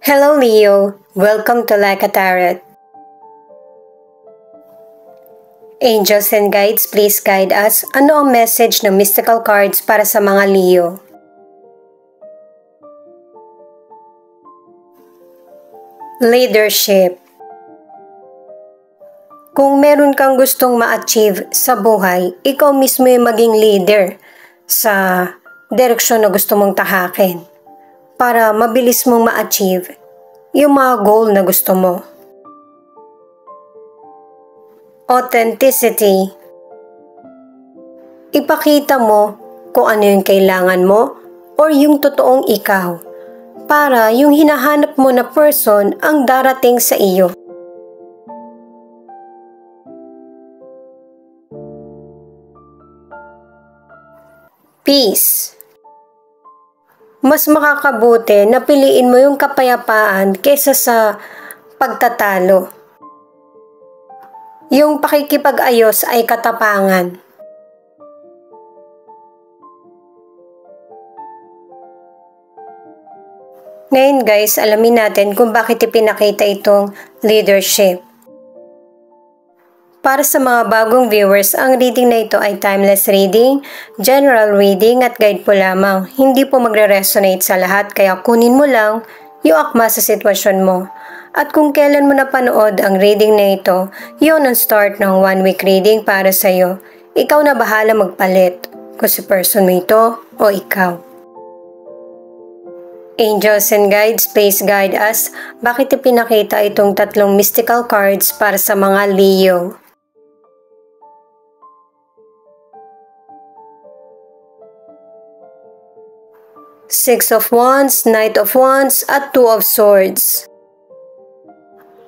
Hello Leo, welcome to Like a Tarot. Angels and guides, please guide us. Ano ang message ng mystical cards para sa mga Leo? Leadership. Kung meron kang gustong ma-achieve sa buhay, ikaw mismo yung maging leader sa direksyon na gusto mong tahakin para mabilis mong ma-achieve yung mga goal na gusto mo. Authenticity. Ipakita mo kung ano yung kailangan mo or yung totoong ikaw para yung hinahanap mo na person ang darating sa iyo. Peace. Mas makakabuti na piliin mo yung kapayapaan kaysa sa pagtatalo. Yung pakikipag-ayos ay katapangan. Ngayon guys, alamin natin kung bakit ipinakita itong leadership. Para sa mga bagong viewers, ang reading na ito ay timeless reading, general reading at guide po lamang. Hindi po magre-resonate sa lahat kaya kunin mo lang yung akma sa sitwasyon mo. At kung kailan mo napanood ang reading na ito, yun ang start ng 1 week reading para sa iyo. Ikaw na bahala magpalit kung si person mo ito o ikaw. Angels and guides, please guide us. Bakit ipinakita itong tatlong mystical cards para sa mga Leo? Six of Wands, Knight of Wands, at Two of Swords.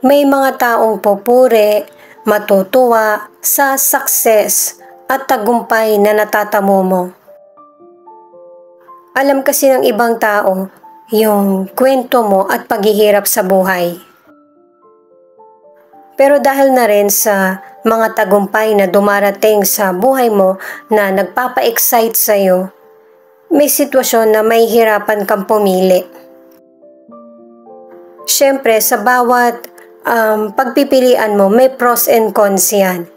May mga taong pupuri, matutuwa sa success at tagumpay na natatamo mo. Alam kasi ng ibang tao yung kwento mo at paghihirap sa buhay. Pero dahil na rin sa mga tagumpay na dumarating sa buhay mo na nagpapa-excite sa'yo, may sitwasyon na may hirapan kang pumili. Siyempre, sa bawat pagpipilian mo, may pros and cons yan.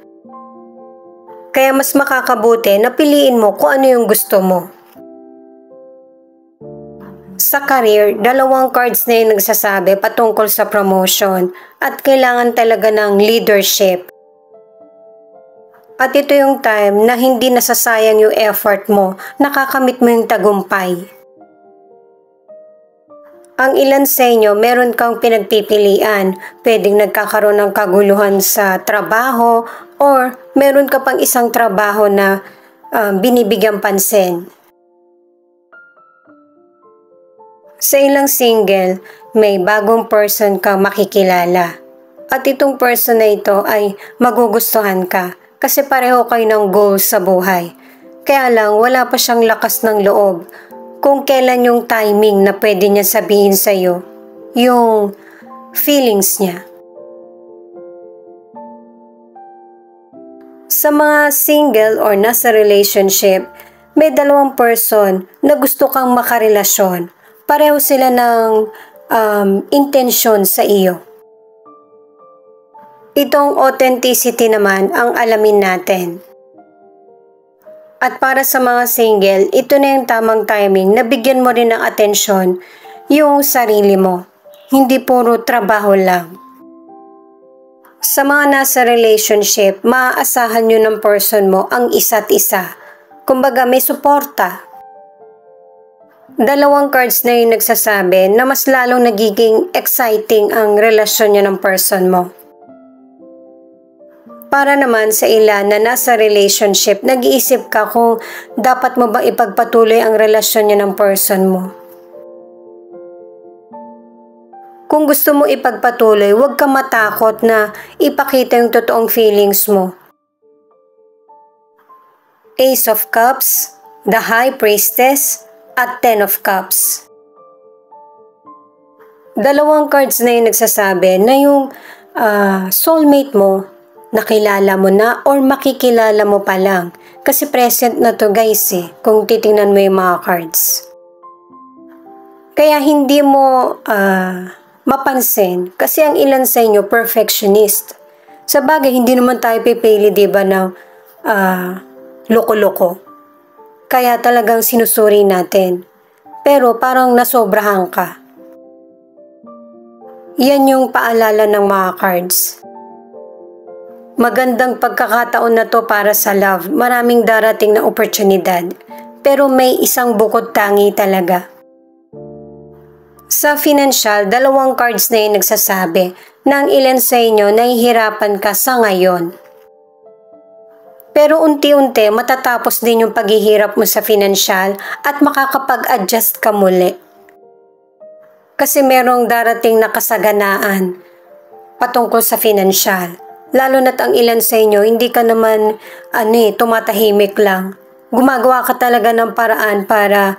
Kaya mas makakabuti na piliin mo kung ano yung gusto mo. Sa career, dalawang cards na yung nagsasabi patungkol sa promotion at kailangan talaga ng leadership. At ito yung time na hindi nasasayang yung effort mo, nakakamit mo yung tagumpay. Ang ilan sa inyo, meron kang pinagpipilian, pwedeng nagkakaroon ng kaguluhan sa trabaho or meron ka pang isang trabaho na binibigyang pansin. Sa ilang single, may bagong person kang makikilala. At itong person na ito ay magugustuhan ka. Kasi pareho kayo ng goals sa buhay. Kaya lang, wala pa siyang lakas ng loob kung kailan yung timing na pwede niya sabihin sa'yo yung feelings niya. Sa mga single or nasa relationship, may dalawang person na gusto kang makarelasyon. Pareho sila ng intensyon sa iyo. Itong authenticity naman ang alamin natin. At para sa mga single, ito na yung tamang timing na bigyan mo rin ng atensyon yung sarili mo. Hindi puro trabaho lang. Sa mga nasa relationship, maaasahan nyo ng person mo ang isa't isa. Kumbaga may suporta. Dalawang cards na yung nagsasabi na mas lalong nagiging exciting ang relasyon nyo ng person mo. Para naman sa ilan na nasa relationship, nag-iisip ka kung dapat mo ba ipagpatuloy ang relasyon niya ng person mo. Kung gusto mo ipagpatuloy, huwag ka matakot na ipakita yung totoong feelings mo. Ace of Cups, the High Priestess, at Ten of Cups. Dalawang cards na yung nagsasabi na yung soulmate mo, nakilala mo na or makikilala mo pa lang. Kasi present na to guys kung titingnan mo yung mga cards. Kaya hindi mo mapansin kasi ang ilan sa inyo perfectionist. Sa bagay, hindi naman tayo pipili, diba, ng loko-loko. Kaya talagang sinusuri natin. Pero parang nasobrahan ka. Yan yung paalala ng mga cards. Magandang pagkakataon na to para sa love. Maraming darating na oportunidad. Pero may isang bukod tangi talaga. Sa financial, 2 cards na yung nagsasabi na ang ilan sa inyo nahihirapan ka sa ngayon. Pero unti-unti matatapos din yung paghihirap mo sa financial at makakapag-adjust ka muli. Kasi merong darating na kasaganaan patungkol sa financial. Lalo na't ang ilan sa inyo, hindi ka naman tumatahimik lang. Gumagawa ka talaga ng paraan para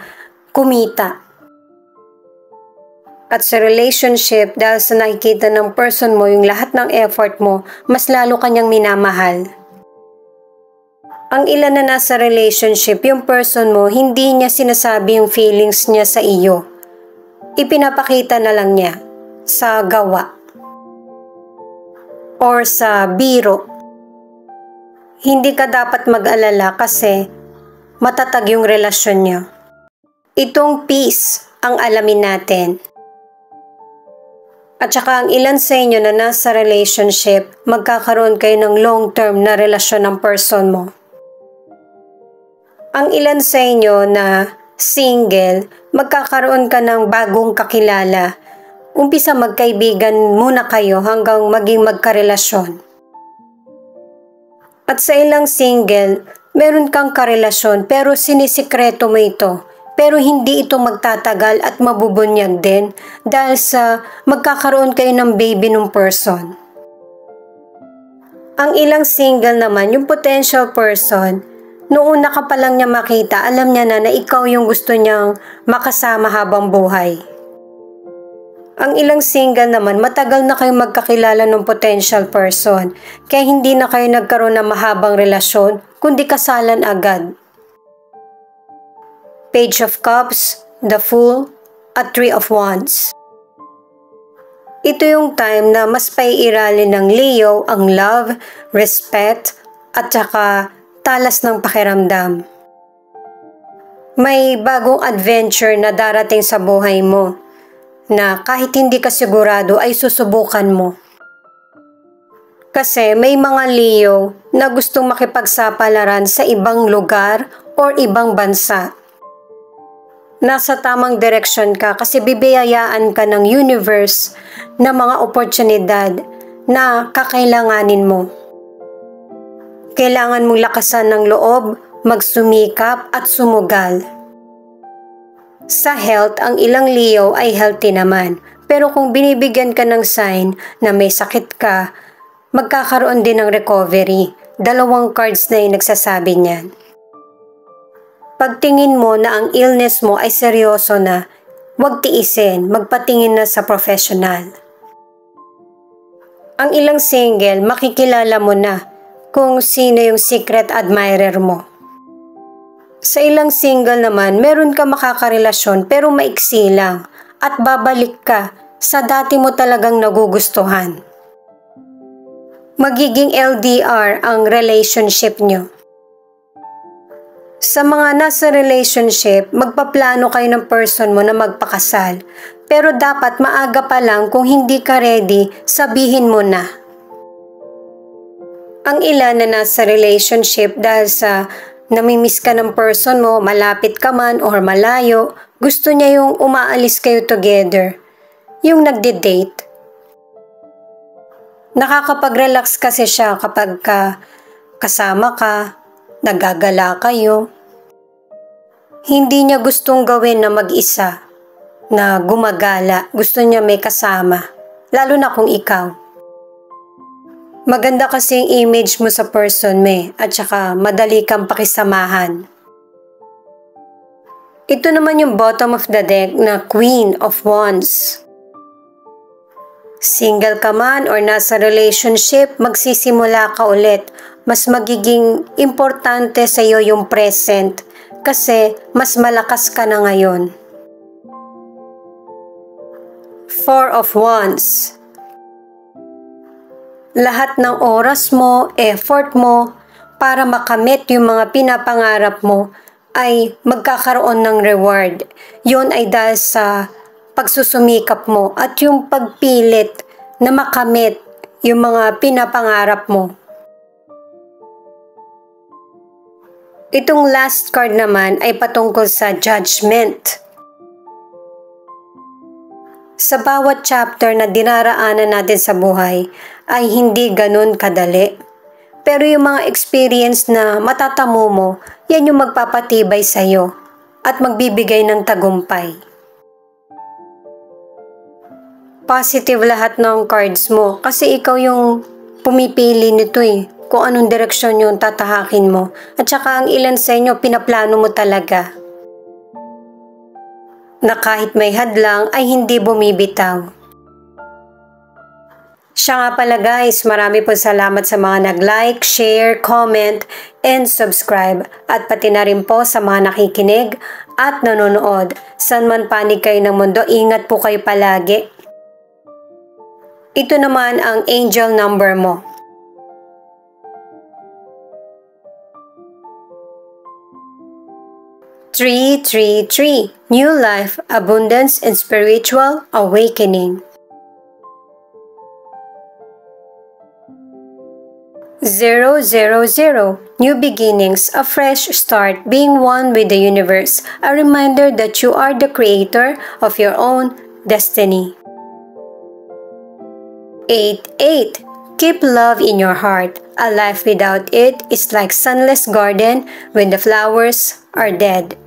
kumita. At sa relationship, dahil sa nakikita ng person mo yung lahat ng effort mo, mas lalo kanyang minamahal. Ang ilan na nasa relationship, yung person mo, hindi niya sinasabi yung feelings niya sa iyo. Ipinapakita na lang niya sa gawa or sa biro. Hindi ka dapat mag-alala kasi matatag yung relasyon niyo. Itong peace ang alamin natin. At saka ang ilan sa inyo na nasa relationship, magkakaroon kayo ng long-term na relasyon ng person mo. Ang ilan sa inyo na single, magkakaroon ka ng bagong kakilala. Umpisa magkaibigan muna kayo hanggang maging magkarelasyon. At sa ilang single, meron kang karelasyon pero sinisikreto mo ito. Pero hindi ito magtatagal at mabubunyag din dahil sa magkakaroon kayo ng baby ng person. Ang ilang single naman, yung potential person, noong una ka pa lang niya makita, alam niya na ikaw yung gusto niyang makasama habang buhay. Ang ilang single naman, matagal na kayong magkakilala ng potential person, kaya hindi na kayo nagkaroon ng mahabang relasyon, kundi kasalan agad. Page of Cups, the Fool, at 3 of Wands. Ito yung time na mas paiiralin ng Leo ang love, respect, at saka talas ng pakiramdam. May bagong adventure na darating sa buhay mo na kahit hindi ka sigurado ay susubukan mo. Kasi may mga Leo na gustong makipagsapalaran sa ibang lugar or ibang bansa. Nasa tamang direksyon ka kasi bibiyayaan ka ng universe na mga oportunidad na kakailanganin mo. Kailangan mong lakasan ng loob, magsumikap at sumugal. Sa health, ang ilang Leo ay healthy naman. Pero kung binibigyan ka ng sign na may sakit ka, magkakaroon din ng recovery. 2 cards na yung nagsasabi niyan. Pagtingin mo na ang illness mo ay seryoso na, huwag tiisin, magpatingin na sa professional. Ang ilang single, makikilala mo na kung sino yung secret admirer mo. Sa ilang single naman, meron ka makakarelasyon pero maiksi lang at babalik ka sa dati mo talagang nagugustuhan. Magiging LDR ang relationship nyo. Sa mga nasa relationship, magpaplano kayo ng person mo na magpakasal. Pero dapat maaga pa lang kung hindi ka ready, sabihin mo na. Ang ilan na nasa relationship dahil sa namimiss ka ng person mo, malapit ka man or malayo, gusto niya yung umaalis kayo together. Yung nagde-date. Nakakapag-relax kasi siya kapag kasama ka, nagagala kayo. Hindi niya gustong gawin na mag-isa, na gumagala. Gusto niya may kasama, lalo na kung ikaw. Maganda kasi yung image mo sa person at saka madali kang pakisamahan. Ito naman yung bottom of the deck na Queen of Wands. Single ka man or nasa relationship, magsisimula ka ulit. Mas magiging importante sa iyo yung present kasi mas malakas ka na ngayon. Four of Wands. Lahat ng oras mo, effort mo, para makamit yung mga pinapangarap mo ay magkakaroon ng reward. Yun ay dahil sa pagsusumikap mo at yung pagpilit na makamit yung mga pinapangarap mo. Itong last card naman ay patungkol sa judgment. Sa bawat chapter na dinaraanan natin sa buhay ay hindi ganun kadali. Pero yung mga experience na matatamo mo, yan yung magpapatibay sa'yo at magbibigay ng tagumpay. Positive lahat ng cards mo kasi ikaw yung pumipili nito kung anong direksyon yung tatahakin mo. At saka ang ilan sa inyo pinaplano mo talaga. Na kahit may hadlang ay hindi bumibitaw. Siya nga pala guys, marami po salamat sa mga nag-like, share, comment, and subscribe. At pati na rin po sa mga nakikinig at nanonood. San man panig kayo ng mundo, ingat po kayo palagi. Ito naman ang angel number mo. 333. New life, abundance, and spiritual awakening. 000. New beginnings, a fresh start, being one with the universe, a reminder that you are the creator of your own destiny. 88. Keep love in your heart. A life without it is like sunless garden when the flowers are dead.